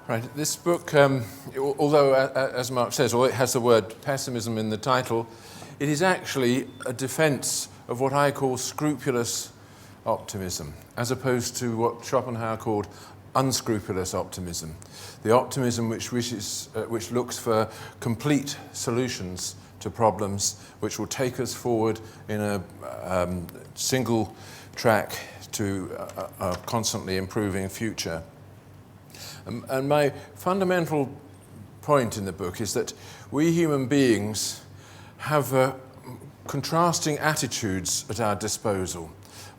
Right, this book, although, as Mark says, although it has the word pessimism in the title, it is actually a defense of what I call scrupulous optimism, as opposed to what Schopenhauer called unscrupulous optimism. The optimism which looks for complete solutions to problems, which will take us forward in a single track to a constantly improving future. And my fundamental point in the book is that we human beings have contrasting attitudes at our disposal.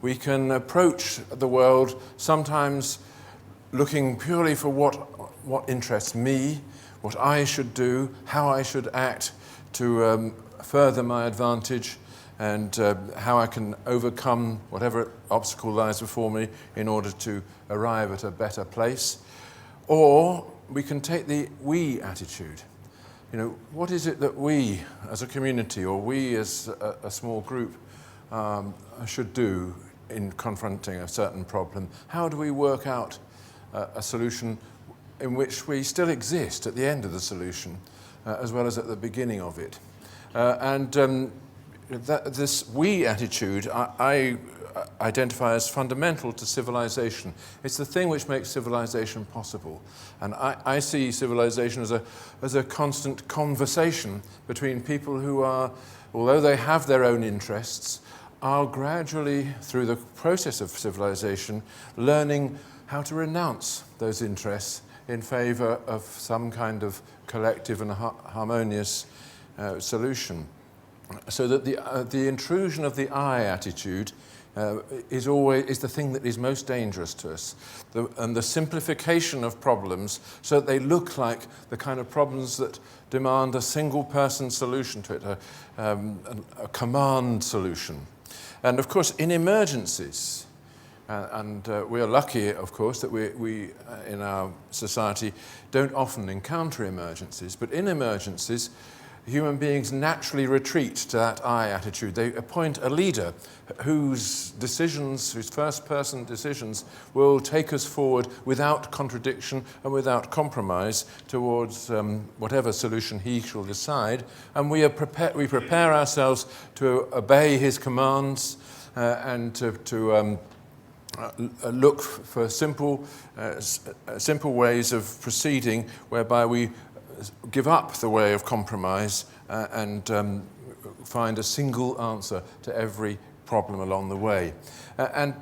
We can approach the world sometimes looking purely for what interests me, what I should do, how I should act to further my advantage, and how I can overcome whatever obstacle lies before me in order to arrive at a better place. Or we can take the we attitude. You know, what is it that we as a community or we as a small group should do in confronting a certain problem? How do we work out a solution in which we still exist at the end of the solution as well as at the beginning of it? This we attitude I identify as fundamental to civilization. It's the thing which makes civilization possible. And I see civilization as a constant conversation between people who are, although they have their own interests, are gradually, through the process of civilization, learning how to renounce those interests in favor of some kind of collective and harmonious solution. So that the intrusion of the I attitude is the thing that is most dangerous to us, and the simplification of problems so that they look like the kind of problems that demand a single person solution to it, a command solution. And of course, in emergencies, and we are lucky, of course, that we in our society don't often encounter emergencies, but in emergencies, human beings naturally retreat to that I attitude. They appoint a leader whose first-person decisions will take us forward without contradiction and without compromise towards whatever solution he shall decide. And we prepare ourselves to obey his commands and to look for simple ways of proceeding whereby we give up the way of compromise and find a single answer to every problem along the way. And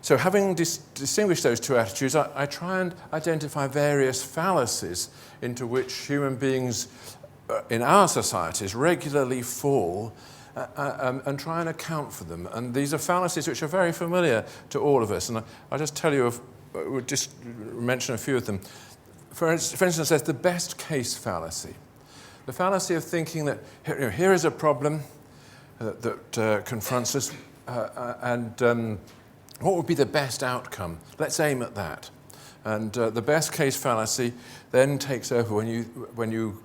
so having distinguished those two attitudes, I try and identify various fallacies into which human beings in our societies regularly fall and try and account for them. And these are fallacies which are very familiar to all of us. And I'll just tell you, we'll just mention a few of them. For instance, there's the best case fallacy. The fallacy of thinking that here is a problem that confronts us, and what would be the best outcome? Let's aim at that. And the best case fallacy then takes over when you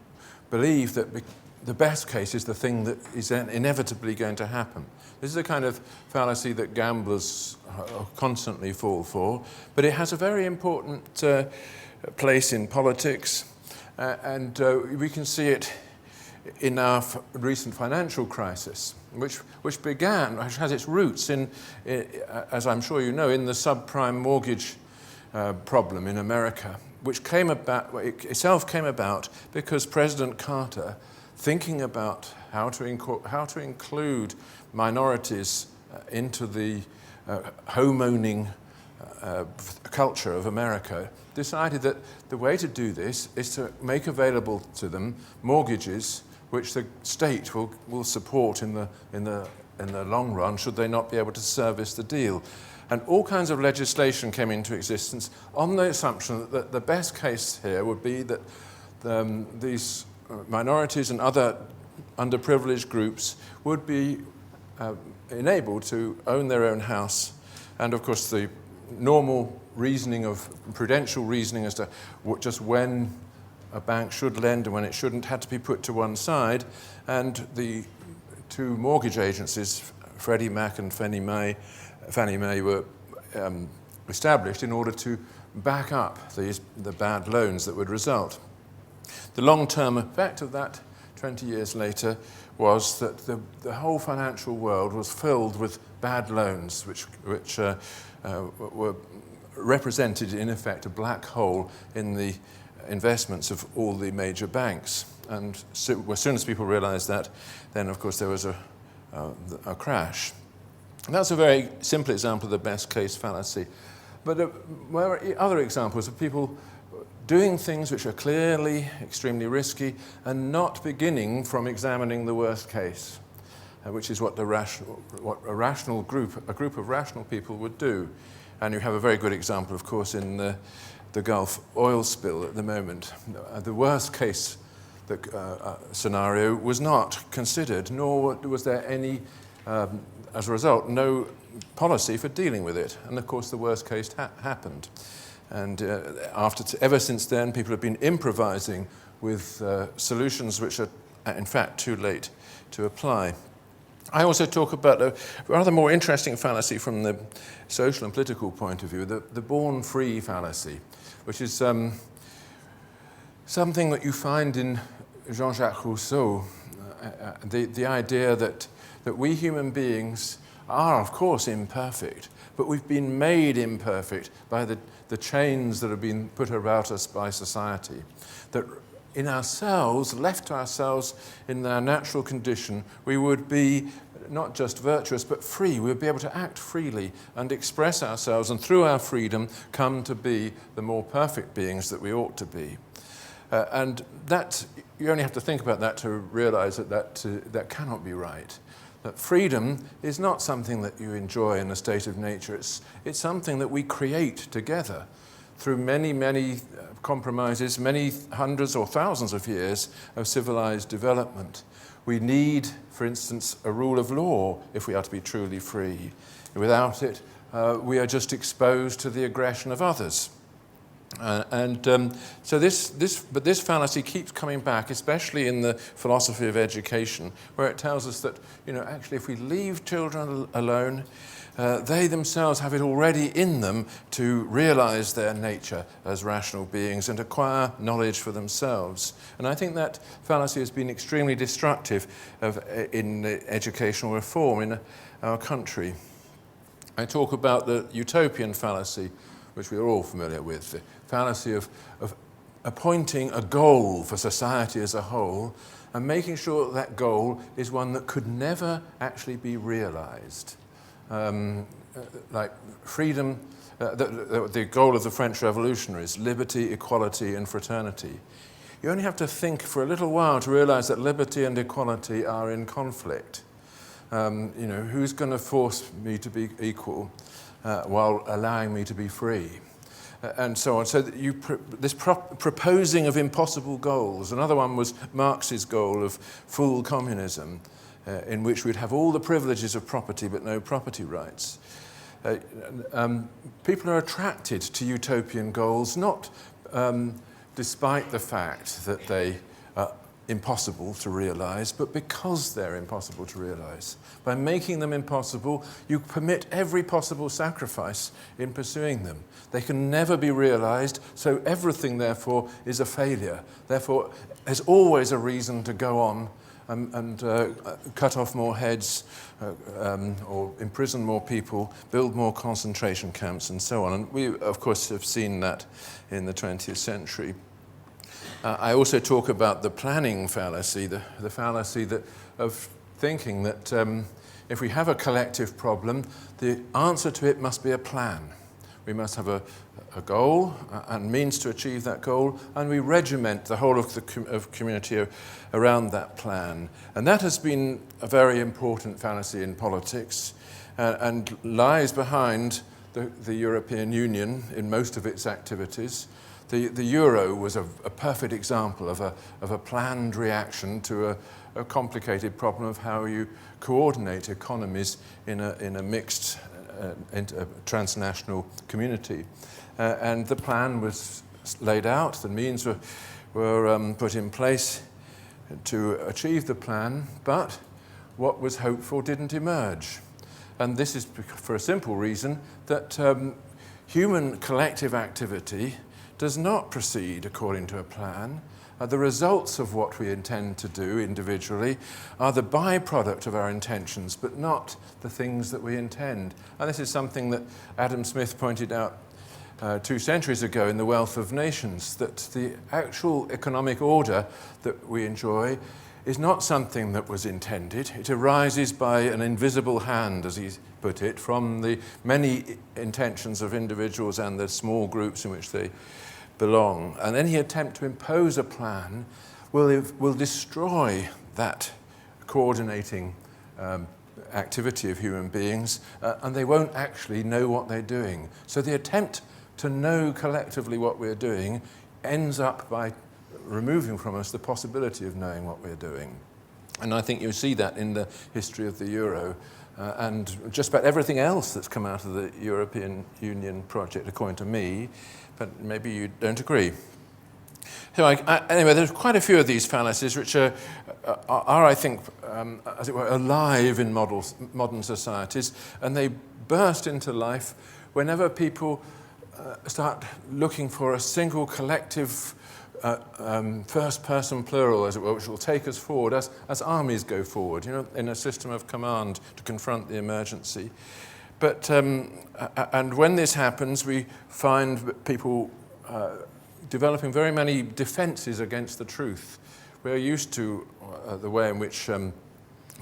believe that the best case is the thing that is inevitably going to happen. This is the kind of fallacy that gamblers constantly fall for, but it has a very important place in politics, and we can see it in our recent financial crisis, which has its roots in, as I'm sure you know, in the subprime mortgage problem in America, which itself came about because President Carter, thinking about how to include minorities into the home-owning culture of America, decided that the way to do this is to make available to them mortgages which the state will support in the long run should they not be able to service the deal. And all kinds of legislation came into existence on the assumption that the best case here would be that these minorities and other underprivileged groups would be enabled to own their own house. And of course the normal reasoning of prudential reasoning as to just when a bank should lend and when it shouldn't had to be put to one side, and the two mortgage agencies, Freddie Mac and Fannie Mae were established in order to back up the bad loans that would result. The long-term effect of that 20 years later was that the whole financial world was filled with bad loans, which were represented, in effect, a black hole in the investments of all the major banks. And so, as soon as people realized that, then, of course, there was a crash. And that's a very simple example of the best case fallacy. But there are other examples of people doing things which are clearly extremely risky and not beginning from examining the worst case, which is what a group of rational people would do. And you have a very good example, of course, in the Gulf oil spill at the moment. The worst case scenario was not considered, nor was there any, as a result, no policy for dealing with it. And of course, the worst case happened. And ever since then, people have been improvising with solutions which are, in fact, too late to apply. I also talk about a rather more interesting fallacy from the social and political point of view, the born free fallacy, which is something that you find in Jean-Jacques Rousseau, the idea that we human beings are, of course, imperfect, but we've been made imperfect by the chains that have been put about us by society. That in ourselves, left to ourselves in our natural condition, we would be not just virtuous, but free. We would be able to act freely and express ourselves, and through our freedom come to be the more perfect beings that we ought to be. And that, you only have to think about that to realize that cannot be right. That freedom is not something that you enjoy in a state of nature. It's something that we create together through many, many compromises, many hundreds or thousands of years of civilized development. We need, for instance, a rule of law if we are to be truly free. Without it, we are just exposed to the aggression of others. So this fallacy keeps coming back, especially in the philosophy of education, where it tells us that, actually, if we leave children alone, they themselves have it already in them to realize their nature as rational beings and acquire knowledge for themselves. And I think that fallacy has been extremely destructive in educational reform in our country. I talk about the utopian fallacy, which we are all familiar with, the fallacy of appointing a goal for society as a whole and making sure that goal is one that could never actually be realized. Like freedom, the goal of the French revolutionaries, liberty, equality, and fraternity. You only have to think for a little while to realize that liberty and equality are in conflict. Who's going to force me to be equal while allowing me to be free? And so on. So that this proposing of impossible goals. Another one was Marx's goal of full communism, in which we'd have all the privileges of property but no property rights. People are attracted to utopian goals, not despite the fact that they are impossible to realize, but because they're impossible to realize. By making them impossible, you permit every possible sacrifice in pursuing them. They can never be realized, so everything, therefore, is a failure. Therefore, there's always a reason to go on and cut off more heads, or imprison more people, build more concentration camps, and so on. And we, of course, have seen that in the 20th century. I also talk about the planning fallacy, the fallacy of thinking that if we have a collective problem, the answer to it must be a plan. We must have a goal and means to achieve that goal, and we regiment the whole of the community around that plan. And that has been a very important fallacy in politics and lies behind the European Union in most of its activities. The euro was a perfect example of a planned reaction to a complicated problem of how you coordinate economies in a mixed a transnational community. And the plan was laid out, the means were put in place to achieve the plan, but what was hoped for didn't emerge. And this is for a simple reason that human collective activity does not proceed according to a plan. The results of what we intend to do individually are the byproduct of our intentions, but not the things that we intend. And this is something that Adam Smith pointed out 2 centuries ago in The Wealth of Nations, that the actual economic order that we enjoy is not something that was intended. It arises by an invisible hand, as he put it, from the many intentions of individuals and the small groups in which they belong. And any attempt to impose a plan will destroy that coordinating activity of human beings, and they won't actually know what they're doing. So the attempt to know collectively what we're doing ends up by removing from us the possibility of knowing what we're doing. And I think you see that in the history of the euro and just about everything else that's come out of the European Union project, according to me, but maybe you don't agree. So anyway, there's quite a few of these fallacies which are I think, as it were, alive in modern societies, and they burst into life whenever people start looking for a single collective first-person plural, as it were, which will take us forward as armies go forward, in a system of command to confront the emergency. But and when this happens, we find people developing very many defences against the truth. We're used to the way in which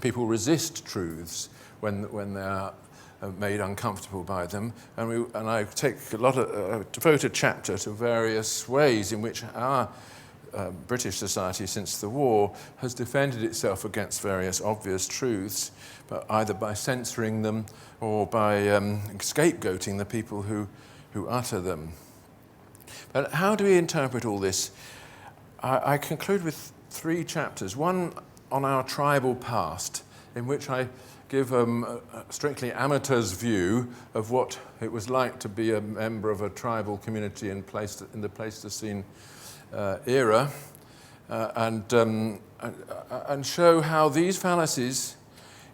people resist truths when they are made uncomfortable by them, and I take devote a chapter to various ways in which our British society since the war has defended itself against various obvious truths, but either by censoring them or by scapegoating the people who utter them. But how do we interpret all this? I conclude with 3 chapters. One on our tribal past, in which I give a strictly amateur's view of what it was like to be a member of a tribal community in the Pleistocene era, and show how these fallacies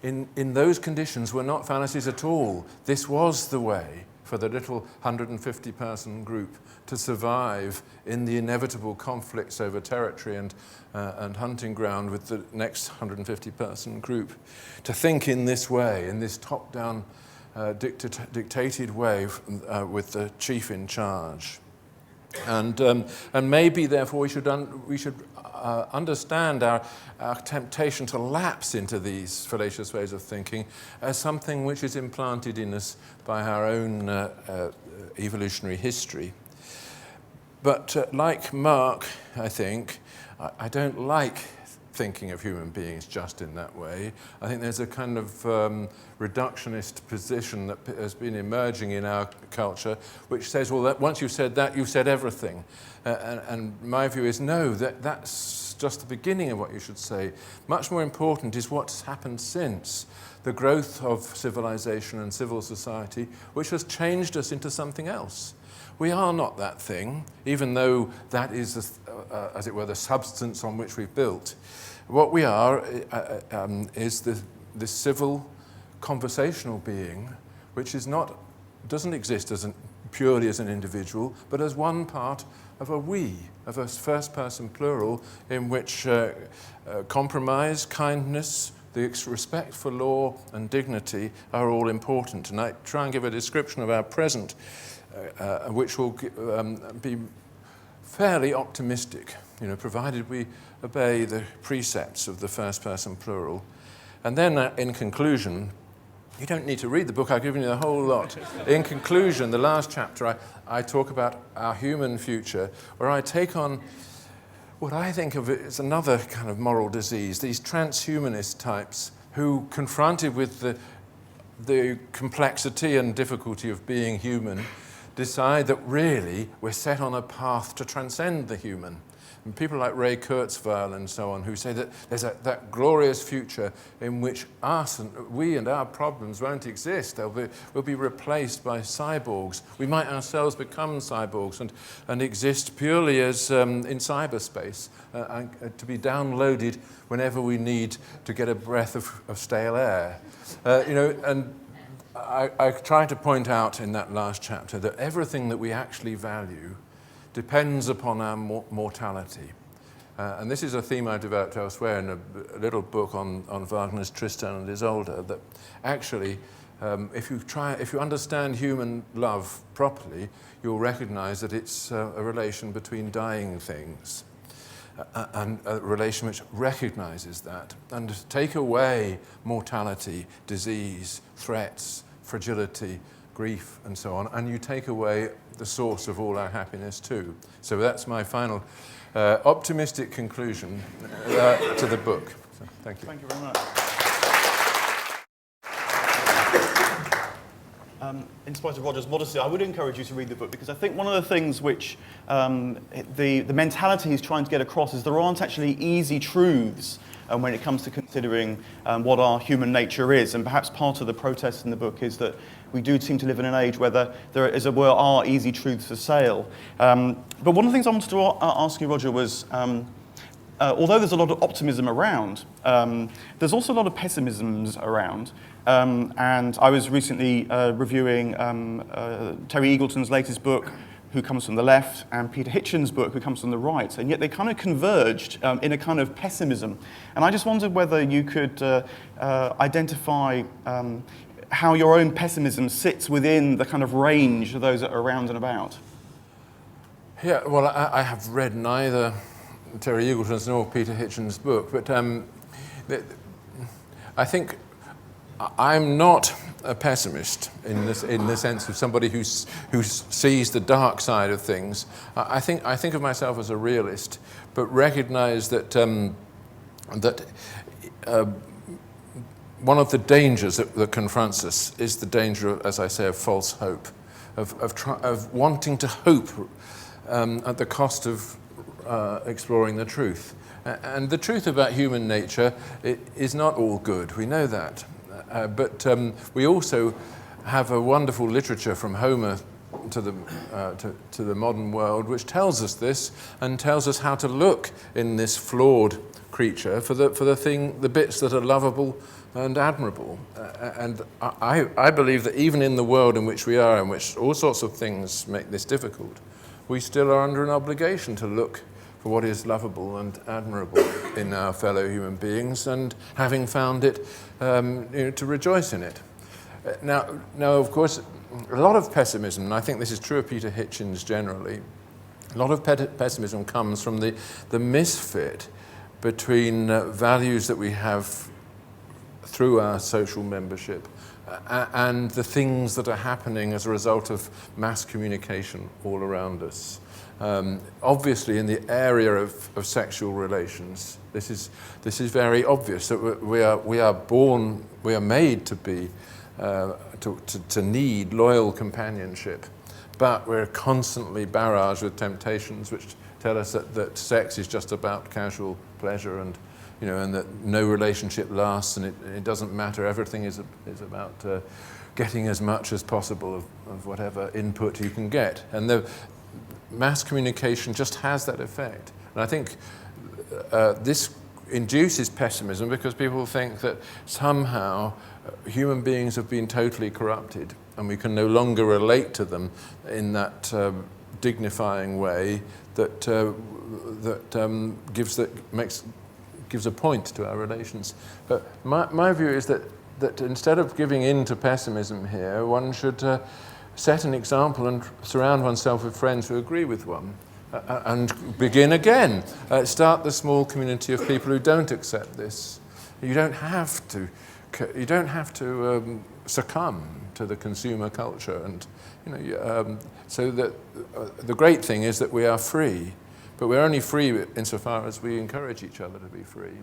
in those conditions were not fallacies at all. This was the way for the little 150-person group to survive in the inevitable conflicts over territory and hunting ground with the next 150-person group, to think in this way, in this top-down dictated way with the chief in charge. And maybe, therefore, we should understand our temptation to lapse into these fallacious ways of thinking as something which is implanted in us by our own evolutionary history. But like Mark, I think, I don't like thinking of human beings just in that way. I think there's a kind of reductionist position that has been emerging in our culture, which says, well, that once you've said that, you've said everything. And my view is, no, that's just the beginning of what you should say. Much more important is what's happened since. The growth of civilization and civil society, which has changed us into something else. We are not that thing, even though that is, as it were, the substance on which we've built. What we are is this civil, conversational being, which doesn't exist purely as an individual, but as one part of a we, of a first-person plural, in which compromise, kindness, the respect for law and dignity are all important. And I try and give a description of our present, which will be fairly optimistic, provided we obey the precepts of the first-person plural. And then, in conclusion, you don't need to read the book, I've given you the whole lot. In conclusion, the last chapter, I talk about our human future, where I take on what I think of as another kind of moral disease, these transhumanist types who, confronted with the complexity and difficulty of being human, decide that really we're set on a path to transcend the human. And people like Ray Kurzweil and so on, who say that there's that glorious future in which we and our problems won't exist. We'll be replaced by cyborgs. We might ourselves become cyborgs and exist purely as in cyberspace, and to be downloaded whenever we need to get a breath of stale air. And I try to point out in that last chapter that everything that we actually value depends upon our mortality. And this is a theme I developed elsewhere in a little book on Wagner's Tristan and Isolde, that actually, if you understand human love properly, you'll recognize that it's a relation between dying things, and a relation which recognizes that. And take away mortality, disease, threats, fragility, grief, and so on, and you take away the source of all our happiness too. So that's my final optimistic conclusion to the book. So, thank you. Thank you very much. In spite of Roger's modesty, I would encourage you to read the book, because I think one of the things which the mentality he's trying to get across is there aren't actually easy truths when it comes to considering what our human nature is. And perhaps part of the protest in the book is that we do seem to live in an age where there, as it were, are easy truths for sale. But one of the things I wanted to ask you, Roger, was although there's a lot of optimism around, there's also a lot of pessimisms around. And I was recently reviewing Terry Eagleton's latest book, Who Comes from the Left, and Peter Hitchen's book, Who Comes from the Right, and yet they kind of converged in a kind of pessimism. And I just wondered whether you could identify how your own pessimism sits within the kind of range of those that are around and about. Yeah, well, I have read neither Terry Eagleton's nor Peter Hitchen's book, but I think I'm not a pessimist in the sense of somebody who sees the dark side of things. I think of myself as a realist, but recognize that one of the dangers that confronts us is the danger, as I say, of false hope, of wanting to hope at the cost of exploring the truth. And the truth about human nature is not all good. We know that. But we also have a wonderful literature from Homer to the modern world, which tells us this and tells us how to look in this flawed creature for the bits that are lovable and admirable. And I believe that even in the world in which we are, in which all sorts of things make this difficult, we still are under an obligation to look for what is lovable and admirable in our fellow human beings, and having found it, to rejoice in it. Now, of course, a lot of pessimism, and I think this is true of Peter Hitchens generally, a lot of pessimism comes from the misfit between values that we have through our social membership and the things that are happening as a result of mass communication all around us. Obviously, in the area of sexual relations, this is very obvious that we are made to be to need loyal companionship, but we're constantly barraged with temptations which tell us that sex is just about casual pleasure, and that no relationship lasts, and it doesn't matter. Everything is about getting as much as possible of whatever input you can get, and the mass communication just has that effect. And I think this induces pessimism because people think that somehow human beings have been totally corrupted and we can no longer relate to them in that dignifying way that gives a point to our relations. But my view is that instead of giving in to pessimism here, one should set an example and surround oneself with friends who agree with one, and begin again. Start the small community of people who don't accept this. You don't have to succumb to the consumer culture, and so that the great thing is that we are free, but we're only free insofar as we encourage each other to be free.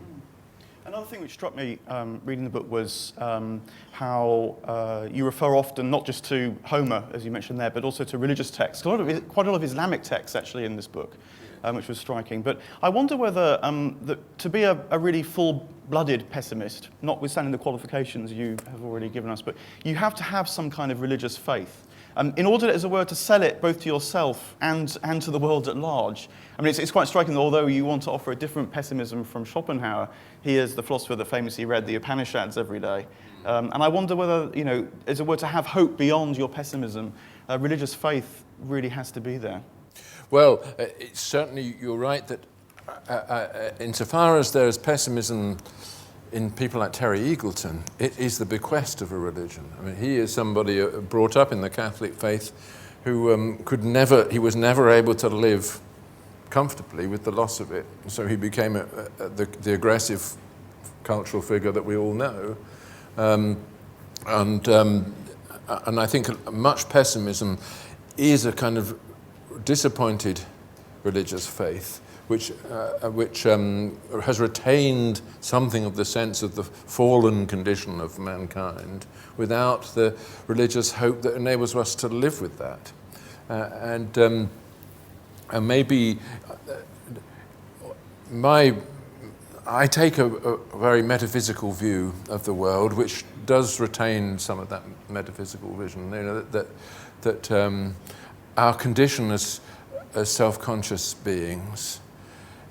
Another thing which struck me reading the book was how you refer often not just to Homer, as you mentioned there, but also to religious texts. Quite a lot of Islamic texts actually in this book, which was striking. But I wonder whether to be a really full-blooded pessimist, notwithstanding the qualifications you have already given us, but you have to have some kind of religious faith. In order, as it were, to sell it both to yourself and to the world at large. I mean, it's quite striking that although you want to offer a different pessimism from Schopenhauer, he is the philosopher that famously read the Upanishads every day. And I wonder whether, as it were, to have hope beyond your pessimism, religious faith really has to be there. Well, it's certainly, you're right that insofar as there is pessimism in people like Terry Eagleton, it is the bequest of a religion. I mean, he is somebody brought up in the Catholic faith who he was never able to live comfortably with the loss of it. So he became the aggressive cultural figure that we all know. And I think much pessimism is a kind of disappointed religious faith, which has retained something of the sense of the fallen condition of mankind without the religious hope that enables us to live with that. And maybe I take a very metaphysical view of the world, which does retain some of that metaphysical vision, that our condition as self-conscious beings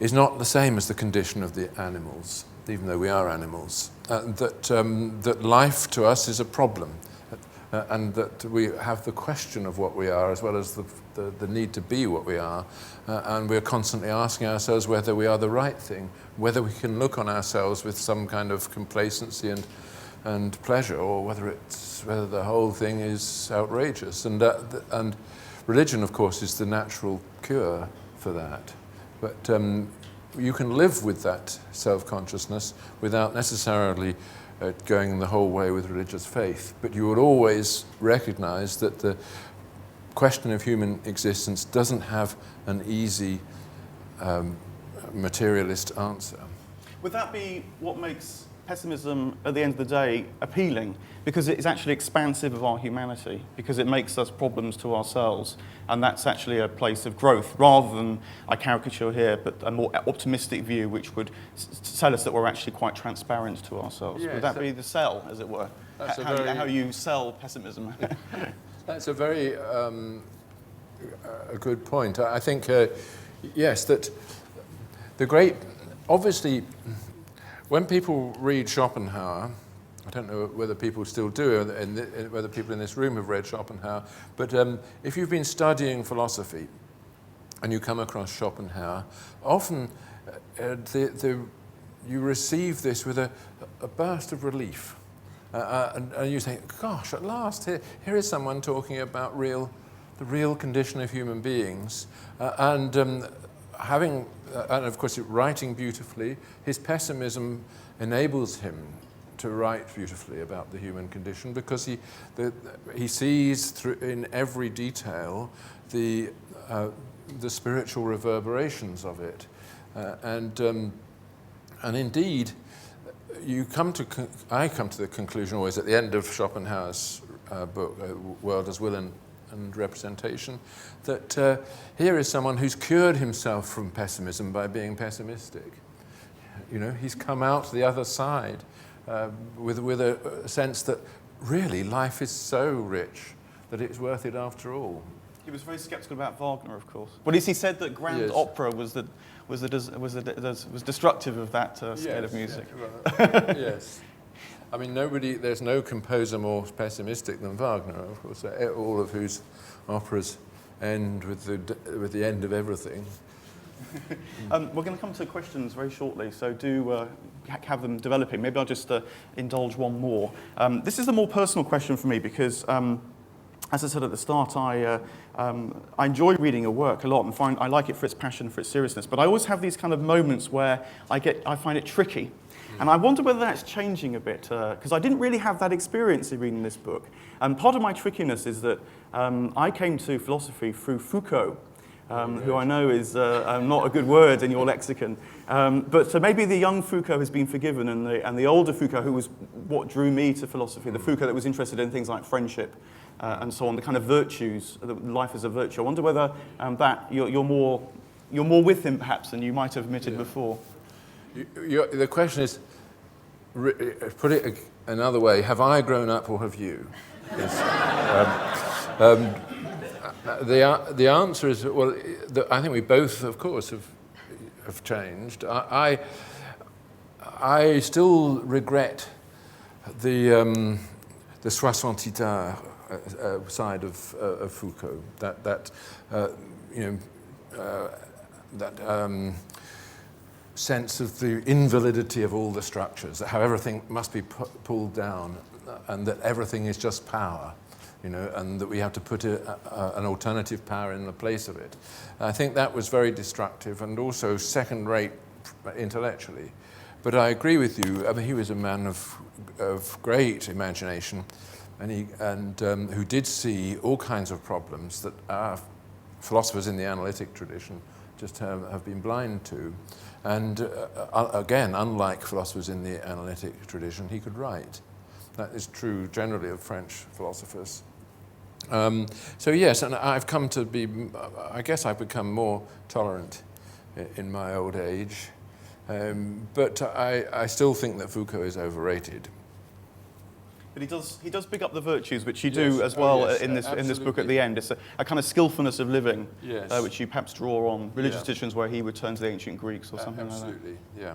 is not the same as the condition of the animals, even though we are animals. That life to us is a problem, and that we have the question of what we are as well as the need to be what we are, and we're constantly asking ourselves whether we are the right thing, whether we can look on ourselves with some kind of complacency and pleasure, or whether the whole thing is outrageous. And religion, of course, is the natural cure for that. But you can live with that self-consciousness without necessarily going the whole way with religious faith. But you would always recognize that the question of human existence doesn't have an easy materialist answer. Would that be what makes pessimism, at the end of the day, appealing? Because it's actually expansive of our humanity, because it makes us problems to ourselves, and that's actually a place of growth, rather than, I caricature here, but a more optimistic view which would tell us that we're actually quite transparent to ourselves. Yes, would that be the sell, as it were? How you sell pessimism? That's a very a good point. I think, yes, that the great, obviously, when people read Schopenhauer, I don't know whether people still do, whether people in this room have read Schopenhauer, but if you've been studying philosophy and you come across Schopenhauer, often you receive this with a burst of relief. And you think, gosh, at last, here is someone talking about the real condition of human beings. And of course, writing beautifully, his pessimism enables him to write beautifully about the human condition, because he sees through in every detail the spiritual reverberations of it, and indeed, I come to the conclusion always at the end of Schopenhauer's book, World as Will and Representation, that here is someone who's cured himself from pessimism by being pessimistic. He's come out the other side with a sense that really life is so rich that it's worth it after all. He was very sceptical about Wagner, of course. Well, he said that grand opera was destructive of that scale of music. Yes. I mean, there's no composer more pessimistic than Wagner, of course, all of whose operas end with the end of everything. We're going to come to questions very shortly, so do have them developing. Maybe I'll just indulge one more. This is the more personal question for me because, as I said at the start, I enjoy reading your work a lot and I like it for its passion, for its seriousness. But I always have these kind of moments where I find it tricky. And I wonder whether that's changing a bit, because I didn't really have that experience in reading this book. And part of my trickiness is that I came to philosophy through Foucault. who I know is not a good word in your lexicon. But so maybe the young Foucault has been forgiven, and the older Foucault, who was what drew me to philosophy, the Foucault that was interested in things like friendship and so on, the kind of virtues, life as a virtue. I wonder whether that you're more with him perhaps than you might have admitted before. The question is, put it another way, have I grown up or have you? The answer is, well, I think we both, of course, have changed. I still regret the soixantitaire side of Foucault, that sense of the invalidity of all the structures, how everything must be pulled down, and that everything is just power, and that we have to put an alternative power in the place of it. I think that was very destructive and also second-rate intellectually. But I agree with you. I mean, he was a man of great imagination, and who did see all kinds of problems that our philosophers in the analytic tradition just have been blind to. And again, unlike philosophers in the analytic tradition, he could write. That is true generally of French philosophers. So yes, and I've come to be, I guess I've become more tolerant in my old age. But I still think that Foucault is overrated. But he does pick up the virtues, which you do as well in this book at the end. It's a kind of skillfulness of living, which you perhaps draw on religious traditions where he would turn to the ancient Greeks or something like that. Absolutely, yeah.